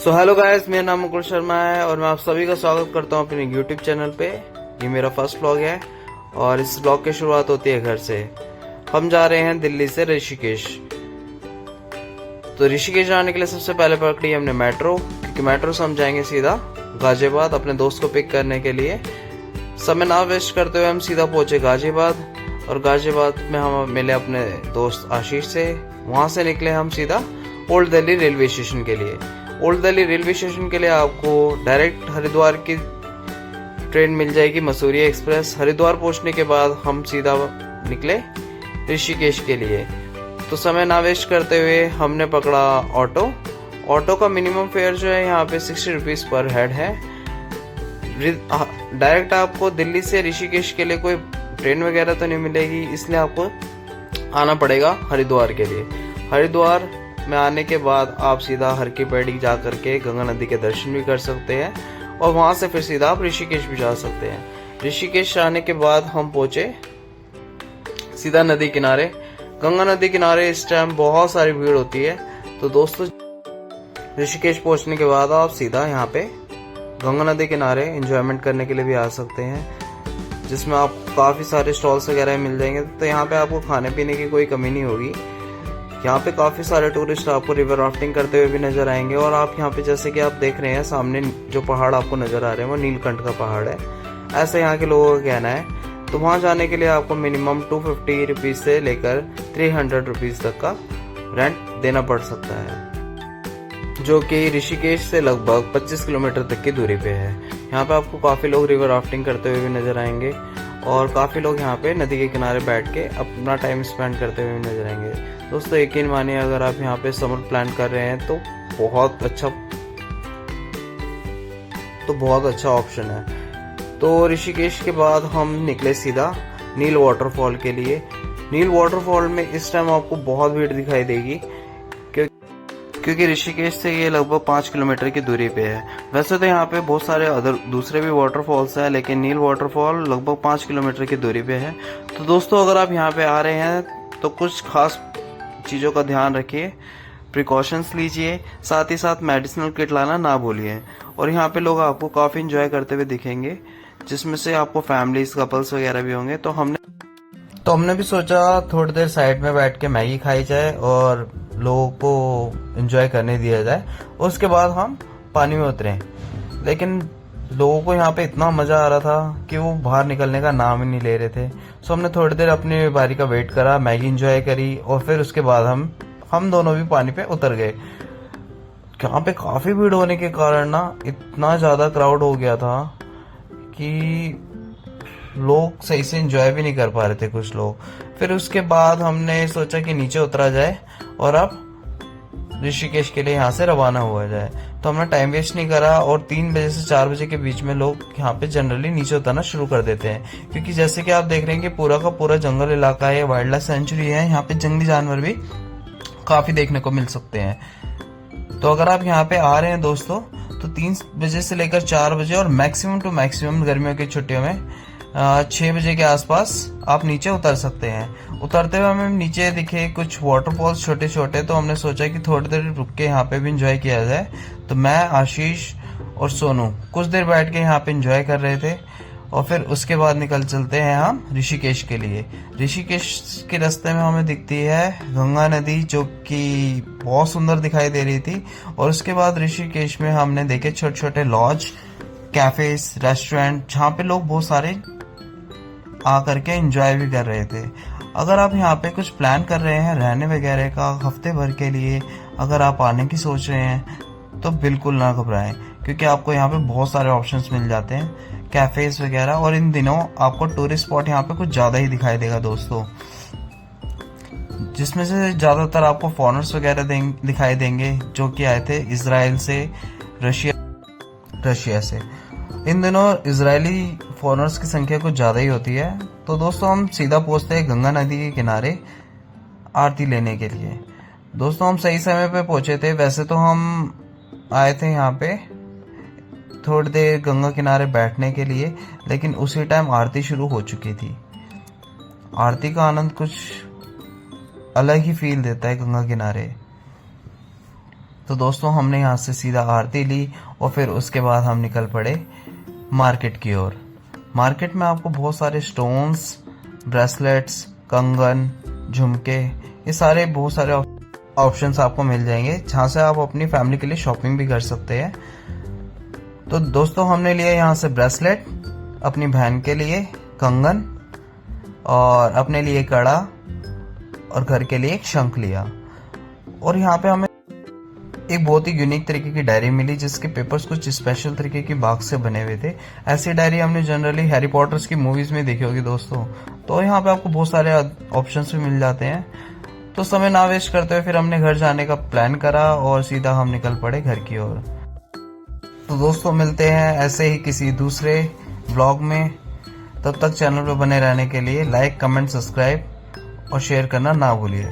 So hello guys, मेरा नाम मुकुल शर्मा है और मैं आप सभी का स्वागत करता हूँ अपने यूट्यूब चैनल पे। ये मेरा फर्स्ट व्लॉग है और इस व्लॉग की शुरुआत होती है घर से। हम जा रहे हैं दिल्ली से ऋषिकेश। तो ऋषिकेश जाने के लिए सबसे पहले पकड़ी हमने मेट्रो, क्योंकि मेट्रो से हम जाएंगे सीधा गाजियाबाद अपने दोस्त को पिक करने के लिए। समय ना वेस्ट करते हुए हम सीधा पहुंचे गाजियाबाद और गाजियाबाद में हम मिले अपने दोस्त आशीष से। वहां से निकले हम सीधा ओल्ड दिल्ली रेलवे स्टेशन के लिए। ओल्ड दिल्ली रेलवे स्टेशन के लिए आपको डायरेक्ट हरिद्वार की ट्रेन मिल जाएगी, मसूरी एक्सप्रेस। हरिद्वार पहुंचने के बाद हम सीधा निकले ऋषिकेश के लिए। तो समय ना वेस्ट करते हुए हमने पकड़ा ऑटो का मिनिमम फेयर जो है यहाँ पे 60 रुपीज पर हेड है। डायरेक्ट आपको दिल्ली से ऋषिकेश के लिए कोई ट्रेन वगैरह तो नहीं मिलेगी, इसलिए आपको आना पड़ेगा हरिद्वार के लिए। हरिद्वार में आने के बाद आप सीधा हर की पैड़ी जा करके गंगा नदी के दर्शन भी कर सकते हैं और वहां से फिर सीधा आप ऋषिकेश भी जा सकते हैं। ऋषिकेश आने के बाद हम पहुंचे सीधा नदी किनारे। गंगा नदी किनारे इस टाइम बहुत सारी भीड़ होती है। तो दोस्तों, ऋषिकेश पहुंचने के बाद आप सीधा यहाँ पे गंगा नदी किनारे एंजॉयमेंट करने के लिए भी आ सकते हैं, जिसमें आपको काफी सारे स्टॉल्स वगैरह मिल जाएंगे। तो यहाँ पे आपको खाने पीने की कोई कमी नहीं होगी। यहाँ पे काफी सारे टूरिस्ट आपको रिवर राफ्टिंग करते हुए भी नजर आएंगे। और आप यहाँ पे जैसे कि आप देख रहे हैं सामने जो पहाड़ आपको नजर आ रहे हैं वो नीलकंठ का पहाड़ है, ऐसा यहाँ के लोगों का कहना है। तो वहां जाने के लिए आपको मिनिमम 250 रुपीज से लेकर 300 रुपीज तक का रेंट देना पड़ सकता है, जो कि ऋषिकेश से लगभग 25 किलोमीटर तक की दूरी पे है। यहाँ पे आपको काफी लोग रिवर राफ्टिंग करते हुए भी नजर आएंगे और काफी लोग यहाँ पे नदी के किनारे बैठ के अपना टाइम स्पेंड करते हुए नजर आएंगे। दोस्तों, यकीन मानिए, अगर आप यहाँ पे समर प्लान कर रहे हैं तो बहुत अच्छा ऑप्शन है। तो ऋषिकेश के बाद हम निकले सीधा नील वाटरफॉल के लिए। नील वाटरफॉल में इस टाइम आपको बहुत भीड़ दिखाई देगी, क्योंकि ऋषिकेश से ये लगभग 5 किलोमीटर की दूरी पे है। वैसे तो यहाँ पे बहुत सारे दूसरे भी वाटरफॉल्स हैं, लेकिन नील वाटरफॉल लगभग 5 किलोमीटर की दूरी पे है। तो दोस्तों, अगर आप यहाँ पे आ रहे हैं तो कुछ खास चीज़ों का ध्यान रखिए, प्रिकॉशंस लीजिए, साथ ही साथ मेडिसिनल किट लाना ना भूलिए। और यहाँ पे लोग आपको काफ़ी इंजॉय करते हुए दिखेंगे, जिसमें से आपको फैमिलीज, कपल्स वगैरह भी होंगे। तो हमने भी सोचा थोड़ी देर साइड में बैठ के मैगी खाई जाए और लोगों को एंजॉय करने दिया जाए। उसके बाद हम पानी में उतरे, लेकिन लोगों को यहाँ पे इतना मजा आ रहा था कि वो बाहर निकलने का नाम ही नहीं ले रहे थे। सो हमने थोड़ी देर अपनी बारी का वेट करा, मैगी एंजॉय करी और फिर उसके बाद हम दोनों भी पानी पे उतर गए। यहाँ पे काफी भीड़ होने के कारण ना इतना ज्यादा क्राउड हो गया था कि लोग सही से एंजॉय भी नहीं कर पा रहे थे कुछ लोग। फिर उसके बाद हमने सोचा कि नीचे उतरा जाए और अब ऋषिकेश के लिए यहाँ से रवाना हुआ जाए। तो हमने टाइम वेस्ट नहीं करा और 3 बजे से 4 बजे के बीच में लोग यहाँ पे जनरली नीचे उतरना शुरू कर देते हैं, क्योंकि जैसे कि आप देख रहे हैं कि पूरा का पूरा जंगल इलाका है, वाइल्ड लाइफ सेंचुरी है। यहाँ पे जंगली जानवर भी काफी देखने को मिल सकते हैं। तो अगर आप यहाँ पे आ रहे हैं दोस्तों, तो 3 बजे से लेकर 4 बजे और मैक्सिमम टू मैक्सिमम गर्मियों की छुट्टियों में 6 बजे के आसपास आप नीचे उतर सकते हैं। उतरते हुए हमें नीचे दिखे कुछ वाटरफॉल्स छोटे छोटे, तो हमने सोचा कि थोड़ी देर रुक के यहाँ पे भी एंजॉय किया जाए। तो मैं, आशीष और सोनू कुछ देर बैठ के यहाँ पे एंजॉय कर रहे थे और फिर उसके बाद निकल चलते हैं हम ऋषिकेश के लिए। ऋषिकेश के रास्ते में हमें दिखती है गंगा नदी, जो कि बहुत सुंदर दिखाई दे रही थी। और उसके बाद ऋषिकेश में हमने देखे छोटे छोटे लॉज, कैफेज, रेस्टोरेंट, जहाँ पे लोग बहुत सारे आकर के एंजॉय भी कर रहे थे। अगर आप यहाँ पे कुछ प्लान कर रहे हैं रहने वगैरह का हफ्ते भर के लिए, अगर आप आने की सोच रहे हैं, तो बिल्कुल ना घबराएं, क्योंकि आपको यहाँ पे बहुत सारे ऑप्शंस मिल जाते हैं, कैफेज वगैरह। और इन दिनों आपको टूरिस्ट स्पॉट यहाँ पे कुछ ज्यादा ही दिखाई देगा दोस्तों, जिसमें से ज्यादातर आपको फॉरेनर्स वगैरह दिखाई देंगे, जो कि आए थे इजराइल से, रशिया से। इन दिनों इजरायली फॉरेनर्स की संख्या कुछ ज्यादा ही होती है। तो दोस्तों, हम सीधा पहुंचते हैं गंगा नदी के किनारे आरती लेने के लिए। दोस्तों, हम सही समय पे पहुंचे थे। वैसे तो हम आए थे यहाँ पे थोड़ी देर गंगा किनारे बैठने के लिए, लेकिन उसी टाइम आरती शुरू हो चुकी थी। आरती का आनंद कुछ अलग ही फील देता है गंगा किनारे। तो दोस्तों हमने यहाँ से सीधा आरती ली और फिर उसके बाद हम निकल पड़े मार्केट की ओर। मार्केट में आपको बहुत सारे स्टोन्स, ब्रेसलेट्स, कंगन, झुमके, ये सारे बहुत सारे ऑप्शंस आपको मिल जाएंगे जहाँ से आप अपनी फैमिली के लिए शॉपिंग भी कर सकते हैं। तो दोस्तों हमने लिया यहाँ से ब्रेसलेट, अपनी बहन के लिए कंगन और अपने लिए कड़ा और घर के लिए एक शंख लिया। और यहाँ पे हमें एक बहुत ही यूनिक तरीके की डायरी मिली जिसके पेपर्स कुछ स्पेशल तरीके की बाग से बने हुए थे। ऐसी डायरी हमने जनरली हैरी पॉटर्स की मूवीज में देखी होगी दोस्तों। तो यहाँ पे आपको बहुत सारे ऑप्शंस भी मिल जाते हैं। तो समय ना वेस्ट करते हुए फिर हमने घर जाने का प्लान करा और सीधा हम निकल पड़े घर की ओर। तो दोस्तों मिलते हैं ऐसे ही किसी दूसरे व्लॉग में। तब तक चैनल पर बने रहने के लिए लाइक, कमेंट, सब्सक्राइब और शेयर करना ना भूलिए।